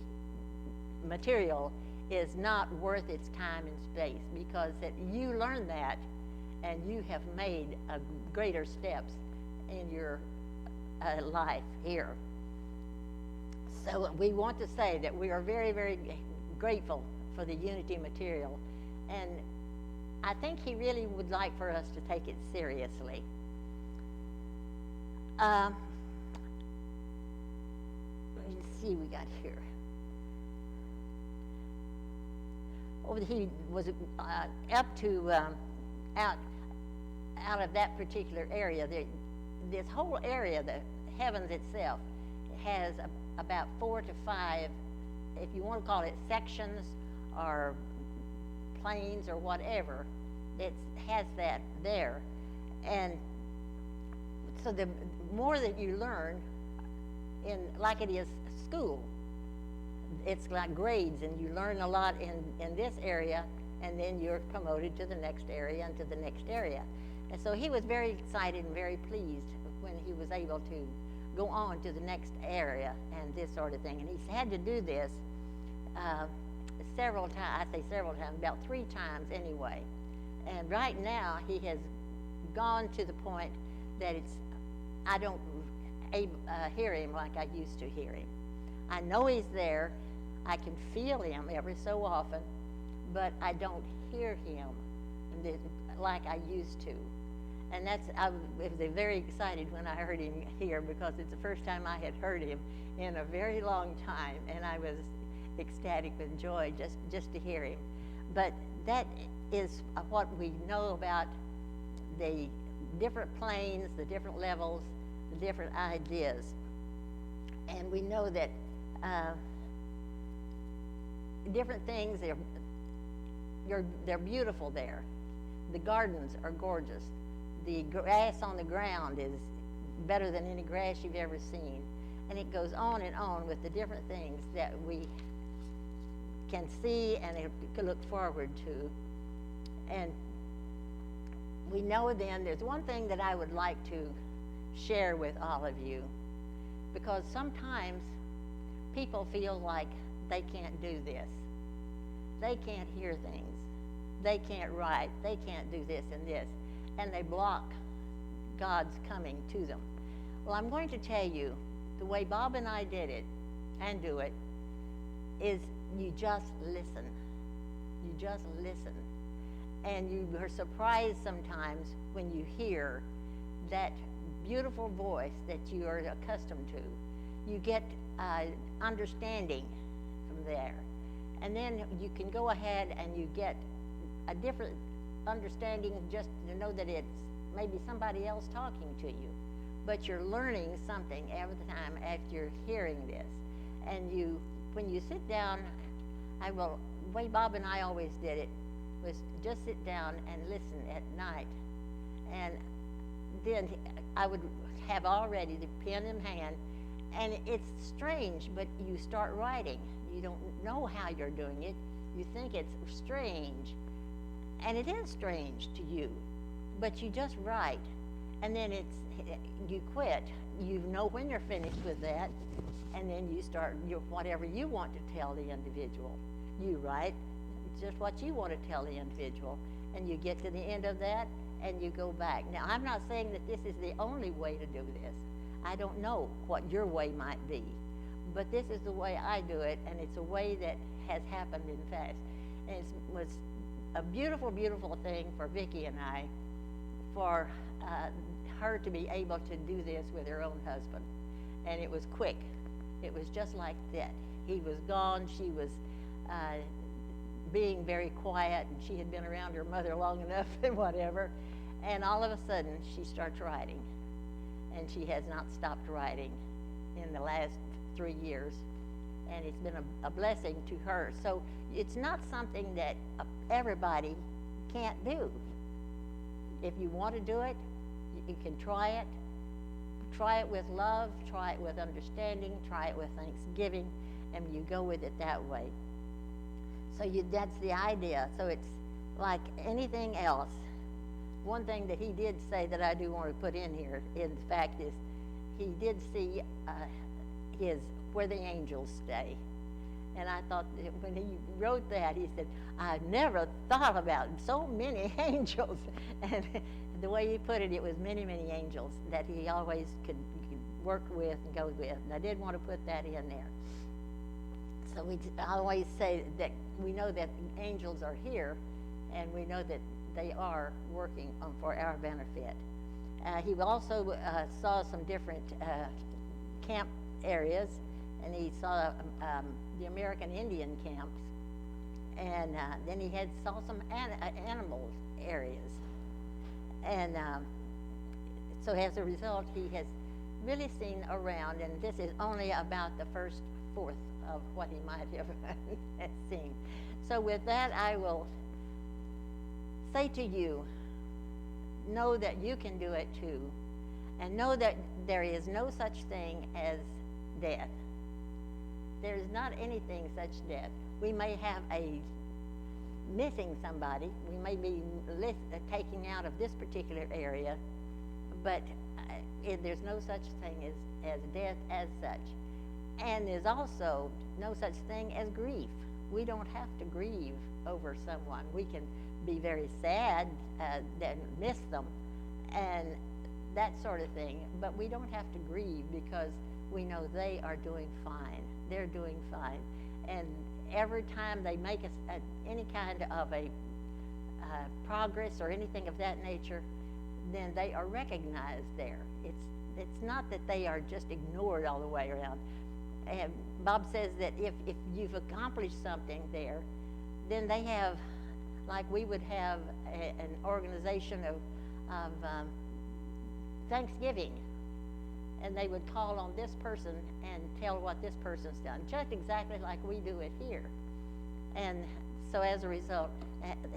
Speaker 3: material is not worth its time and space, because that you learn that and you have made greater steps in your life here. So we want to say that we are very, very grateful for the unity material, and I think he really would like for us to take it seriously. Let me see, we got here. Oh, he was up to out of that particular area. This whole area, the heavens itself, has about 4 to 5, if you want to call it sections or planes or whatever, it has that there. And so the more that you learn, like it is school, it's like grades, and you learn a lot in this area, and then you're promoted to the next area and to the next area. And so he was very excited and very pleased when he was able to go on to the next area and this sort of thing. And he's had to do this several times. I say several times, about 3 times anyway. And right now he has gone to the point that I don't hear him like I used to hear him. I know he's there. I can feel him every so often, but I don't hear him like I used to. And I was very excited when I heard him here, because it's the first time I had heard him in a very long time, and I was ecstatic with joy just to hear him. But that is what we know about the different planes, the different levels, the different ideas. And we know that different things, they're beautiful there. The gardens are gorgeous. The grass on the ground is better than any grass you've ever seen. And it goes on and on with the different things that we can see and can look forward to. And we know then there's one thing that I would like to share with all of you, because sometimes people feel like they can't do this. They can't hear things. They can't write. They can't do this and this. And they block God's coming to them. Well, I'm going to tell you, the way Bob and I did it and do it is you just listen. You just listen. And you are surprised sometimes when you hear that beautiful voice that you are accustomed to. You get understanding from there. And then you can go ahead and you get a different understanding, just to know that it's maybe somebody else talking to you, but you're learning something every time after you're hearing this. And when you sit down, the way Bob and I always did it was just sit down and listen at night. And then I would have already the pen in hand, and it's strange, but you start writing. You don't know how you're doing it. You think it's strange, and it is strange to you, but you just write, and then you quit. You know when you're finished with that, and then you start whatever you want to tell the individual. You write just what you want to tell the individual, and you get to the end of that, and you go back. Now, I'm not saying that this is the only way to do this. I don't know what your way might be, but this is the way I do it, and it's a way that has happened in fact. And it was a beautiful, beautiful thing for Vicki and I, for her to be able to do this with her own husband. And it was quick. It was just like that. He was gone. She was being very quiet, and she had been around her mother long enough and whatever. And all of a sudden, she starts writing. And she has not stopped writing in the last 3 years. And it's been a blessing to her. So it's not something that everybody can't do. If you want to do it, you can try it. Try it with love, try it with understanding, try it with thanksgiving, and you go with it that way. So that's the idea. So it's like anything else. One thing that he did say that I do want to put in here, in fact, is he did see where the angels stay. And I thought that when he wrote that, he said, I never thought about so many angels. And the way he put it, it was many, many angels that he always could work with and go with. And I did want to put that in there. So I always say that we know that angels are here, and we know that they are working for our benefit. He also saw some different camp areas, and he saw the American Indian camps, and then he saw some animal areas. And so as a result, he has really seen around, and this is only about the first fourth of what he might have seen. So with that, I will say to you, know that you can do it too, and know that there is no such thing as death. There is not anything such death. We may have missing somebody. We may be taking out of this particular area, but there's no such thing as death as such. And there's also no such thing as grief. We don't have to grieve over someone. We can be very sad that miss them and that sort of thing, but we don't have to grieve because we know they are doing fine. They're doing fine. And every time they make any kind of a progress or anything of that nature, then they are recognized there. It's not that they are just ignored all the way around. And Bob says that if you've accomplished something there, then they have, like we would have an organization of Thanksgiving, and they would call on this person and tell what this person's done, just exactly like we do it here. And so as a result,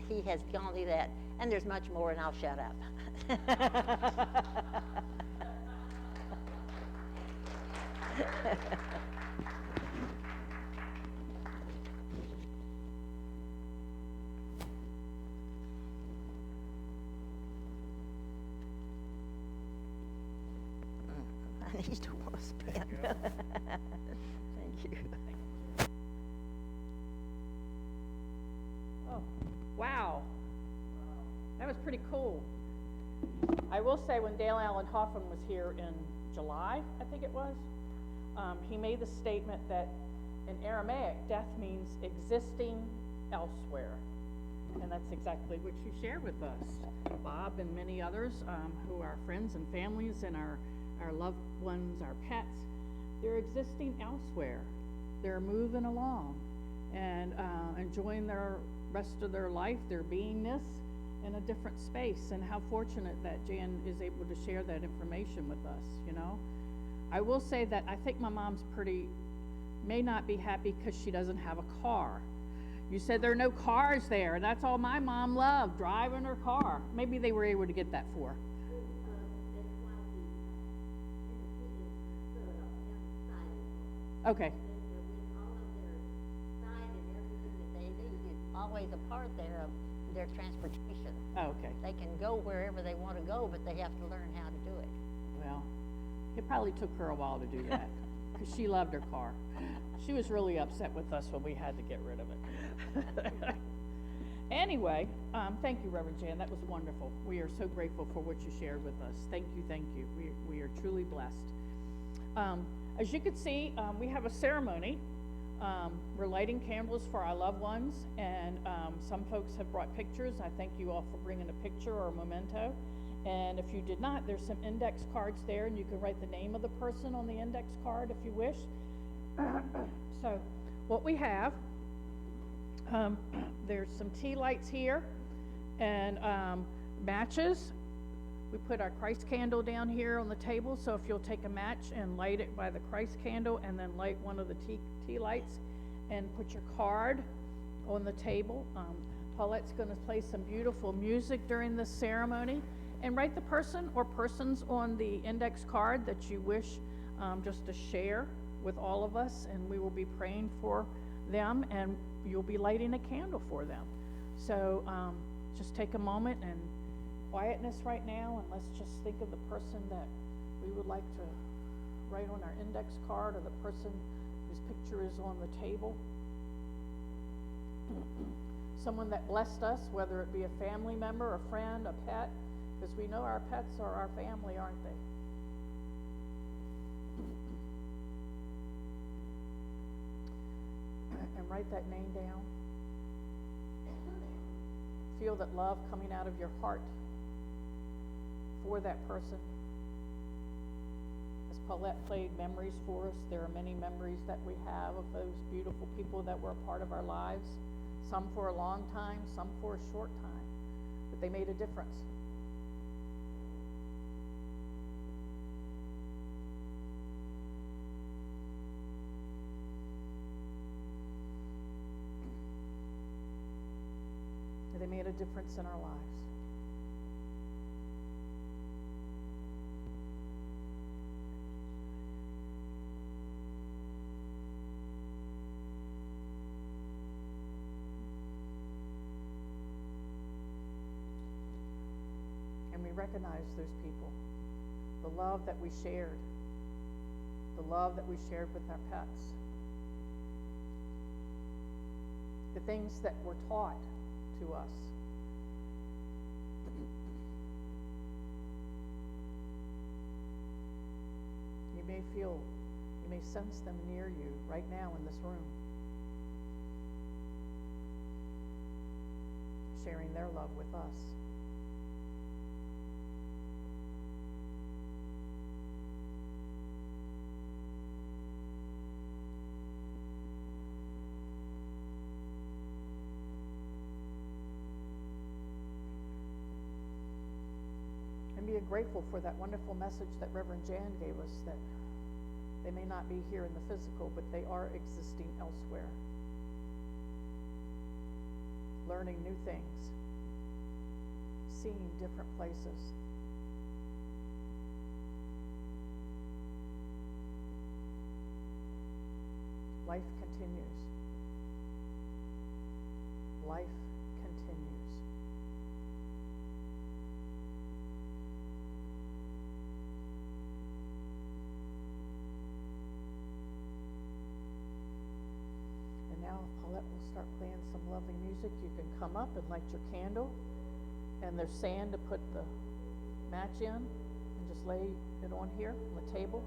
Speaker 3: he has gone through that. And there's much more, and I'll shut up. I need to want to spin. Thank you.
Speaker 5: Oh, wow. That was pretty cool. I will say when Dale Allen Hoffman was here in July, I think it was, he made the statement that in Aramaic, death means existing elsewhere. And that's exactly what you shared with us. Bob and many others who are friends and families and our loved ones, our pets, they're existing elsewhere. They're moving along and enjoying their rest of their life, their beingness, in a different space, and how fortunate that Jan is able to share that information with us, you know. I will say that I think my mom's may not be happy because she doesn't have a car. You said there are no cars there. That's all my mom loved, driving her car. Maybe they were able to get that for her. Okay.
Speaker 3: Always a part there of their transportation.
Speaker 5: Oh, okay.
Speaker 3: They can go wherever they want to go, but they have to learn how to do it.
Speaker 5: Well, it probably took her a while to do that because she loved her car. She was really upset with us when we had to get rid of it. Anyway, thank you, Reverend Jan. That was wonderful. We are so grateful for what you shared with us. Thank you, thank you. We are truly blessed. As you can see, we have a ceremony. We're lighting candles for our loved ones, and some folks have brought pictures. I thank you all for bringing a picture or a memento. And if you did not, there's some index cards there, and you can write the name of the person on the index card if you wish. So what we have, there's some tea lights here, and matches. We put our Christ candle down here on the table, so if you'll take a match and light it by the Christ candle, and then light one of the tea lights, and put your card on the table. Paulette's going to play some beautiful music during this ceremony, and write the person or persons on the index card that you wish just to share with all of us, and we will be praying for them, and you'll be lighting a candle for them. So just take a moment and quietness right now, and let's just think of the person that we would like to write on our index card, or the person whose picture is on the table. Someone that blessed us, whether it be a family member, a friend, a pet, because we know our pets are our family, aren't they? And write that name down. Feel that love coming out of your heart for that person. As Paulette played memories for us, there are many memories that we have of those beautiful people that were a part of our lives. Some for a long time, some for a short time, but they made a difference. They made a difference in our lives. And we recognize those people, the love that we shared, the love that we shared with our pets, the things that were taught to us. You may sense them near you right now in this room, sharing their love with us. And be grateful for that wonderful message that Reverend Jan gave us, that they may not be here in the physical, but they are existing elsewhere, learning new things, seeing different places. Life continues. Life continues. Now Paulette will start playing some lovely music. You can come up and light your candle, and there's sand to put the match in, and just lay it on here on the table.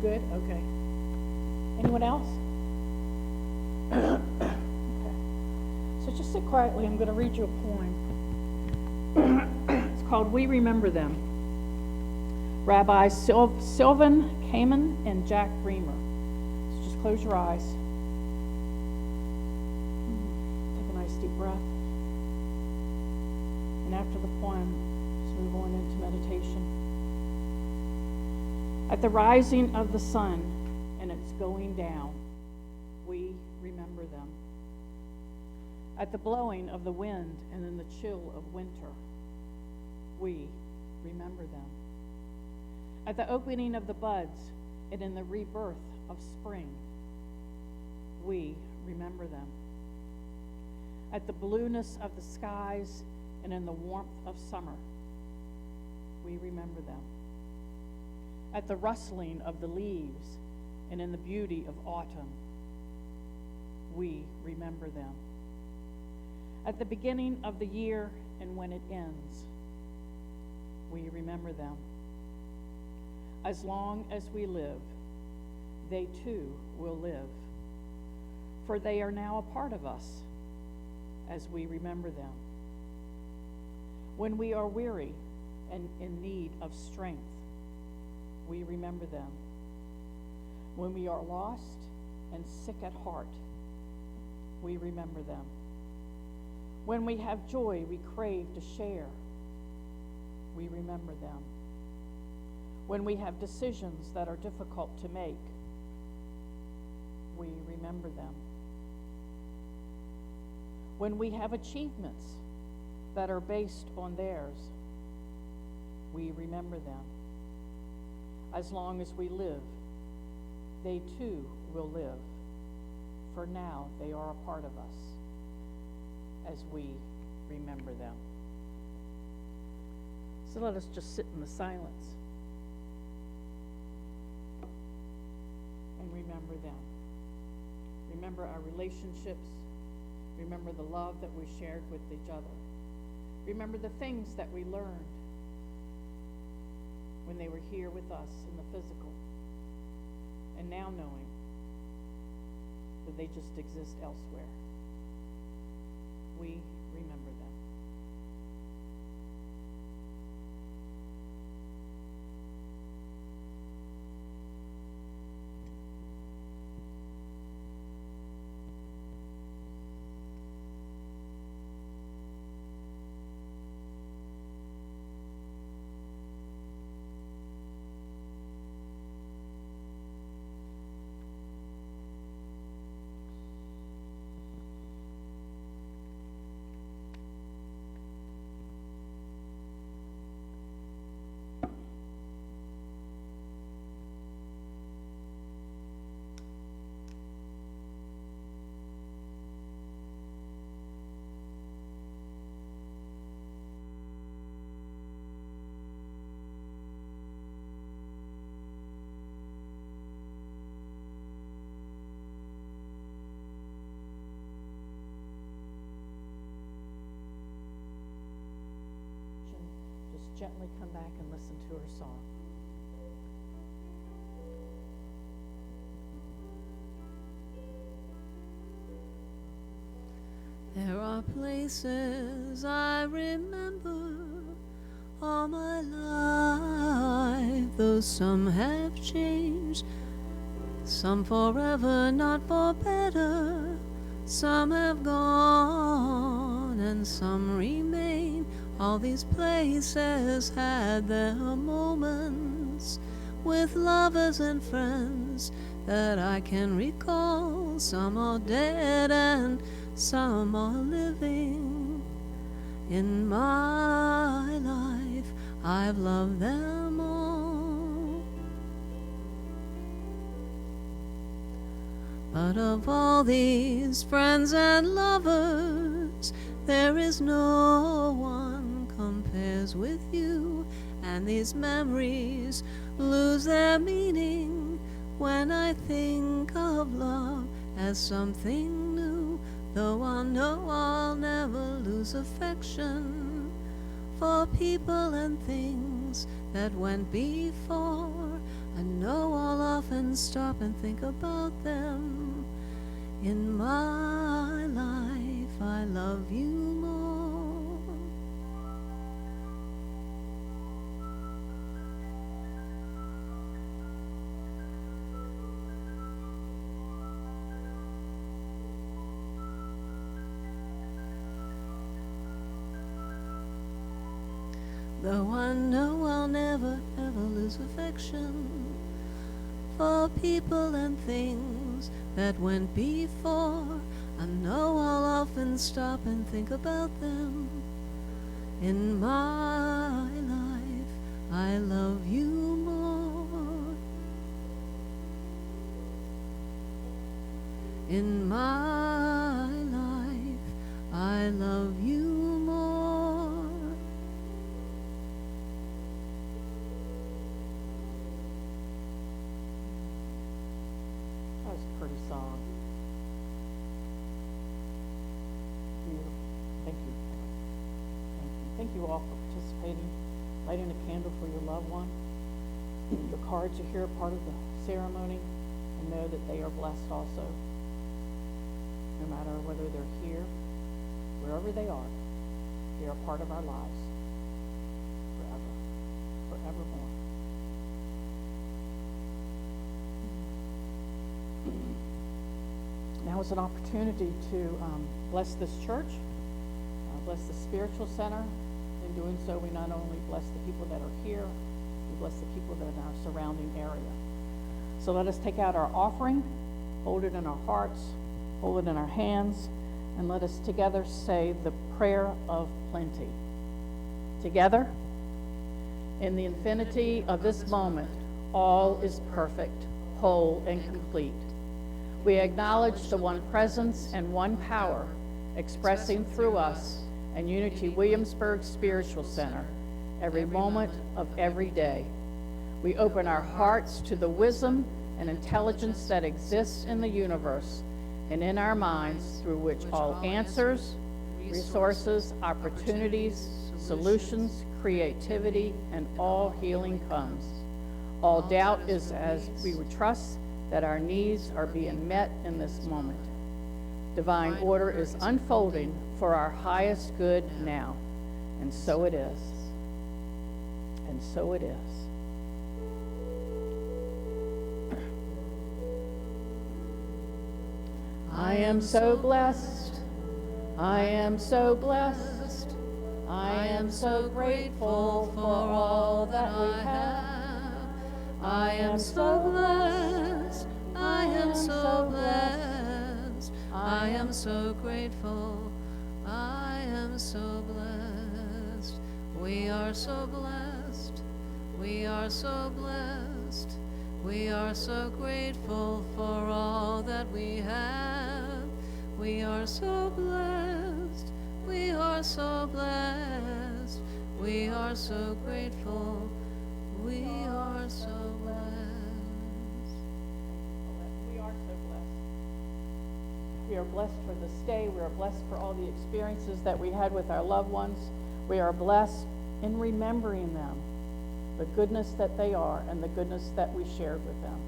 Speaker 5: good? Okay. Anyone else? Okay. So just sit quietly. I'm going to read you a poem. It's called We Remember Them. Rabbi Sylvan Kamen and Jack Bremer. So just close your eyes. Take a nice deep breath. And after the poem, just move on into meditation. At the rising of the sun and its going down, we remember them. At the blowing of the wind and in the chill of winter, we remember them. At the opening of the buds and in the rebirth of spring, we remember them. At the blueness of the skies and in the warmth of summer, we remember them. At the rustling of the leaves and in the beauty of autumn, we remember them. At the beginning of the year and when it ends, we remember them. As long as we live, they too will live, for they are now a part of us as we remember them. When we are weary and in need of strength, we remember them. When we are lost and sick at heart, we remember them. When we have joy we crave to share, we remember them. When we have decisions that are difficult to make, we remember them. When we have achievements that are based on theirs, we remember them. As long as we live, they too will live, for now they are a part of us as we remember them. So let us just sit in the silence and remember them. Remember our relationships. Remember the love that we shared with each other. Remember the things that we learned when they were here with us in the physical. And now knowing that they just exist elsewhere. We remember them. Gently come back and listen to her song.
Speaker 1: There are places I remember all my life, though some have changed, some forever, not for better. Some have gone and some remain. All these places had their moments with lovers and friends that I can recall. Some are dead and some are living. In my life, I've loved them all. But of all these friends and lovers, there is no one compares with you, and these memories lose their meaning when I think of love as something new. Though I know I'll never lose affection for people and things that went before, I know I'll often often stop and think about them. In my life, I love you more. Though I know I'll never ever lose affection for people and things that went before, I know I'll often stop and think about them. In my life, I love you more. In my life, I love you more.
Speaker 5: That was a pretty song. Beautiful. Thank you. Thank you. Thank you all for participating, lighting a candle for your loved one. Your cards are here, part of the ceremony, and know that they are blessed also. No matter whether they're here, wherever they are part of our lives forever, forevermore. Now is an opportunity to bless this church, bless the Spiritual Center. In doing so, we not only bless the people that are here, we bless the people that are in our surrounding area. So let us take out our offering, hold it in our hearts, hold it in our hands, and let us together say the prayer of plenty. Together, in the infinity of this moment, all is perfect, whole, and complete. We acknowledge the one presence and one power expressing through us and Unity Williamsburg Spiritual Center every moment of every day. We open our hearts to the wisdom and intelligence that exists in the universe and in our minds, through which all answers, resources, opportunities, solutions, creativity, and all healing comes. All doubt is as we would trust that our needs are being met in this moment. Divine order is unfolding for our highest good now. And so it is. And so it is. I am so blessed. I am so blessed. I am so grateful for all that we have. I am so blessed. I am so blessed. I am so grateful. I am so blessed. We are so blessed. We are so blessed. We are so grateful for all that we have. We are so blessed. We are so blessed. We are so grateful. We are so blessed. We are so blessed. We are blessed for this day. We are blessed for all the experiences that we had with our loved ones. We are blessed in remembering them, the goodness that they are and the goodness that we shared with them.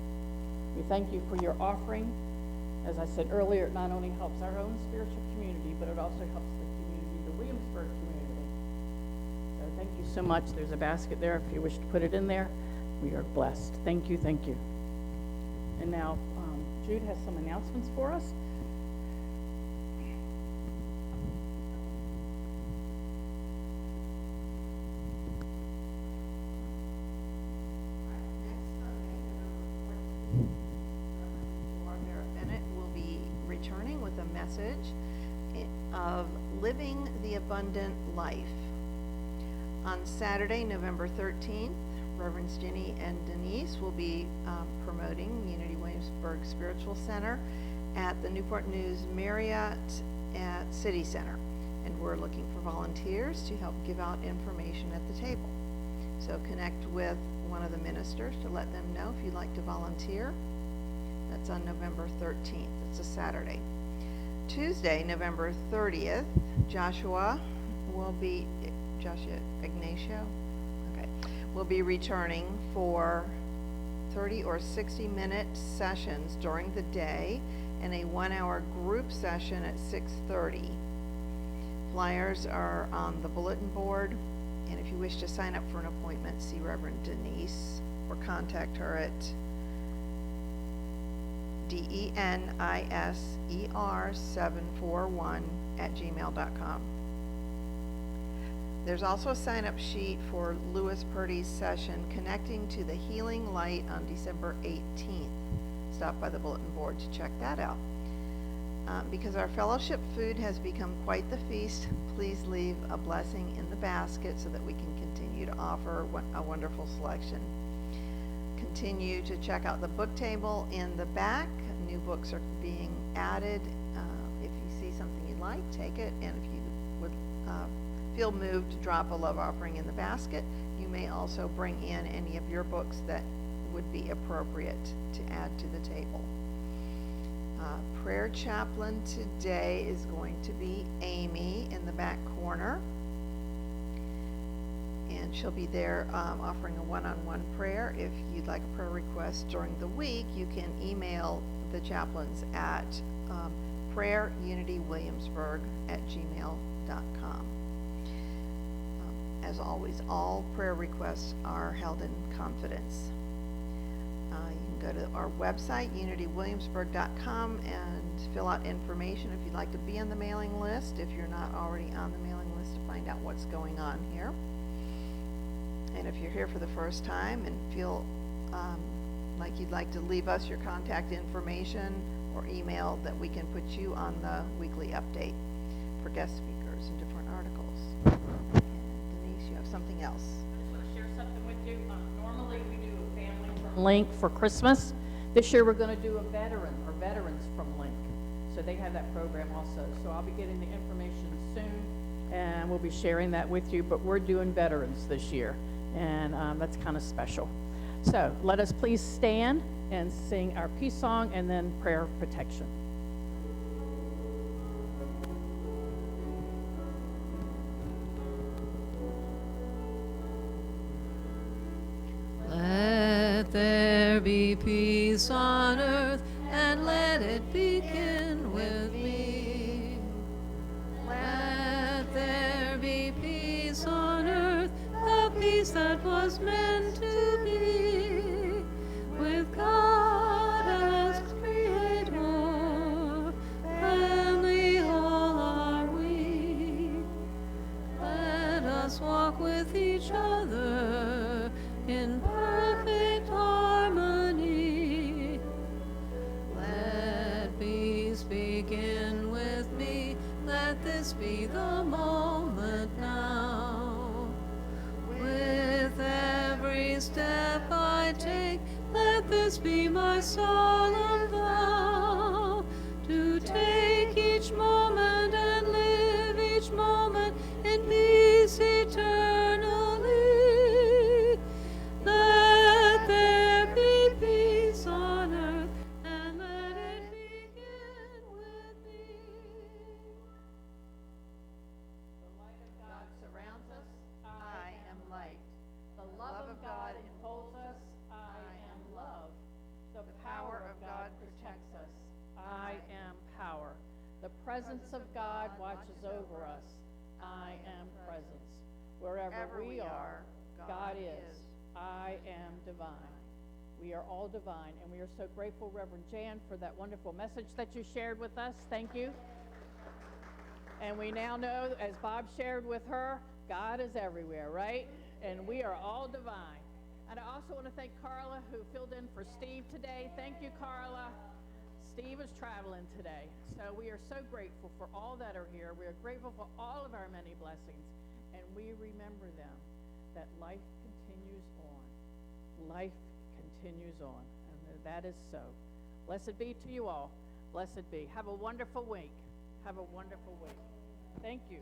Speaker 5: We thank you for your offering. As I said earlier, it not only helps our own spiritual community, but it also helps the community, the Williamsburg community. So thank you so much. There's a basket there if you wish to put it in there. We are blessed. Thank you, thank you. And now Jude has some announcements for us.
Speaker 4: Of living the abundant life. On Saturday, November 13th, Reverends Jenny and Denise will be promoting Unity Williamsburg Spiritual Center at the Newport News Marriott at City Center. And we're looking for volunteers to help give out information at the table. So connect with one of the ministers to let them know if you'd like to volunteer. That's on November 13th. It's a Saturday. Tuesday, November 30th, Joshua Ignacio, will be returning for 30 or 60-minute sessions during the day and a 1-hour group session at 6:30. Flyers are on the bulletin board, and if you wish to sign up for an appointment, see Reverend Denise or contact her at deniser741@gmail.com. There's also a sign-up sheet for Louis Purdy's session, Connecting to the Healing Light, on December 18th. Stop by the bulletin board to check that out. Because our fellowship food has become quite the feast, please leave a blessing in the basket so that we can continue to offer a wonderful selection. Continue to check out the book table in the back. New books are being added. If you see something you'd like, take it. And if you would feel moved to drop a love offering in the basket, you may also bring in any of your books that would be appropriate to add to the table. Prayer chaplain today is going to be Amy in the back corner. And she'll be there offering a one-on-one prayer. If you'd like a prayer request during the week, you can email the chaplains at prayerunitywilliamsburg@gmail.com. As always, all prayer requests are held in confidence. You can go to our website, unitywilliamsburg.com, and fill out information if you'd like to be on the mailing list, if you're not already on the mailing list, to find out what's going on here. And if you're here for the first time and feel like you'd like to leave us your contact information or email, that we can put you on the weekly update for guest speakers and different articles. And Denise, you have something else.
Speaker 5: I just want to share something with you. Normally we do a family from Link for Christmas. This year we're going to do a veterans from Link. So they have that program also. So I'll be getting the information soon, and we'll be sharing that with you. But we're doing veterans this year, and that's kind of special. So let us please stand and sing our peace song and then prayer of protection.
Speaker 1: Let there be peace on earth, and let it begin with me. Let there be peace on earth, the peace that was meant to be, with God as Creator, family all are we. Let us walk with each other in perfect harmony. Let peace begin with me. Let this be the moment now. With every step I take, let this be my solemn vow, to take each moment and live each moment in peace eternally. Let there be peace on earth, and let it begin with me.
Speaker 5: The light of God surrounds us.
Speaker 4: I am light.
Speaker 5: The love of God enfolds us. I am love. The power of God protects us. I am power. The presence of God watches over us. I am presence. Wherever we are, God is. I am divine. We are all divine, and we are so grateful, Reverend Jan, for that wonderful message that you shared with us. Thank you. And we now know, as Bob shared with her, God is everywhere, right? And we are all divine. And I also want to thank Carla, who filled in for Steve today. Thank you, Carla. Steve is traveling today. So we are so grateful for all that are here. We are grateful for all of our many blessings. And we remember them, that life continues on. Life continues on. And that is so. Blessed be to you all. Blessed be. Have a wonderful week. Have a wonderful week. Thank you.